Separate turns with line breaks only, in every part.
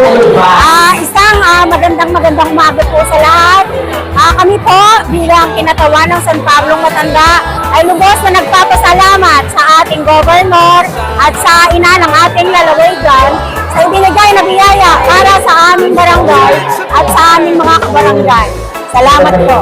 Isang magandang umaga po sa lahat. Kami po bilang kinatawan ng San Pablo Matanda ay lubos na nagpapasalamat sa ating governor at sa ina ng ating lalawigan sa ibinigay na biyaya para sa aming barangay at sa aming mga kabarangay. Salamat po.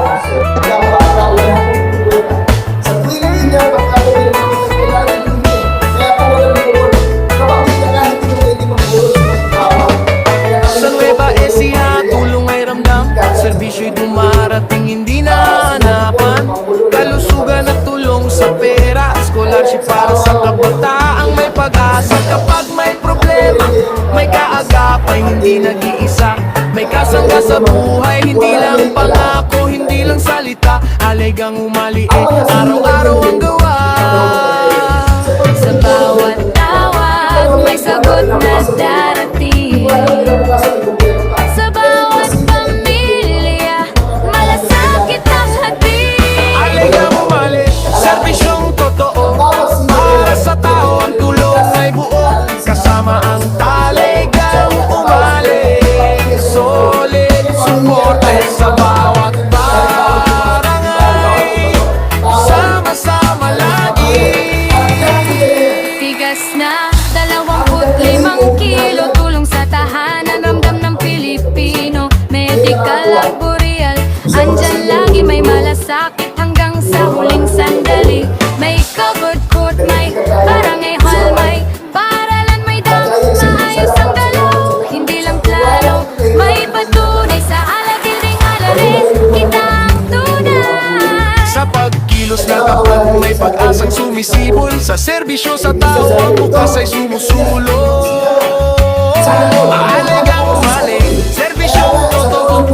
Servisyo'y dumarating hindi na hanapan, kalusugan at tulong sa pera, scholarship para sa kabataang may pag-asa. Kapag may problema, may kaagapay, hindi nag-iisa, may kasangga sa buhay, hindi lang pangako, hindi lang salita, halagang umaliit, araw-araw ang gawa.
Sa bawat tawag, may sagot na darating. Sa bawat pamilya, malasakit ang hatid.
Halagang umalis, serbisyong totoo, para sa tao ang tulong ay buo, kasama ang talagang umalis. Solid suporte sa bawat barangay, sama-sama lagi.
Tigas na 25 kilo, tulong sa tahanan, ramdam ng Pilipino. Medical at boreal, andyan lagi, may malasakit hanggang sa huling sandali. May covered court, may barangay hall, may paaralan, may dam, maayos ang dalaw. Hindi lang plano, may patunay sa alagil ring alarin, kita ang tunay.
Sa pagkilos na kapag may pag-asang sumisibol, sa serbisyo sa tao ang bukas ay sumusulong. Mahalagang umaling, serbisyong totoo,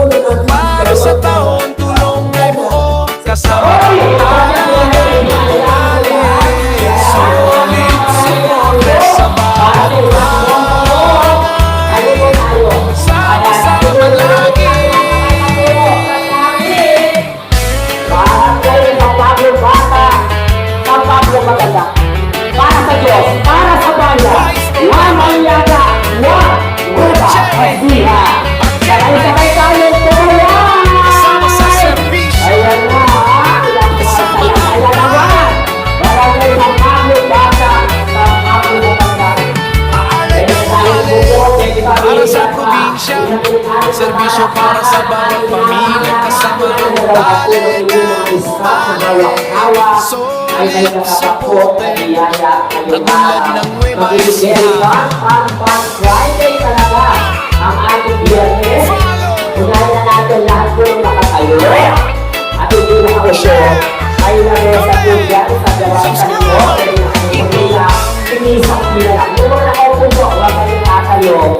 para sa tao ang tulong ay buo, kasama ang talagang umalis. Solid suporte sa bawat barangay, sama-sama lagi.
Barangay San Pablo Bata, San Pablo Matanda. Para sa Diyos, para sa bayan, mamayyaga, pagdiha. Sabay-sabay tayo tuloy.
Kasama sa serbisyo.
Ayan na, saya naman. Barangay San Pablo Bata, San Pablo Matanda.
Para sa probinsya, serbisyo para sa bawat pamilya, kasama ang talagang umalis. Solid suporte, katulad ng Nueva Ecija.
Friday talaga ang ating biyernes. Unahin na natin lahat po nakatayo. At hindi na ako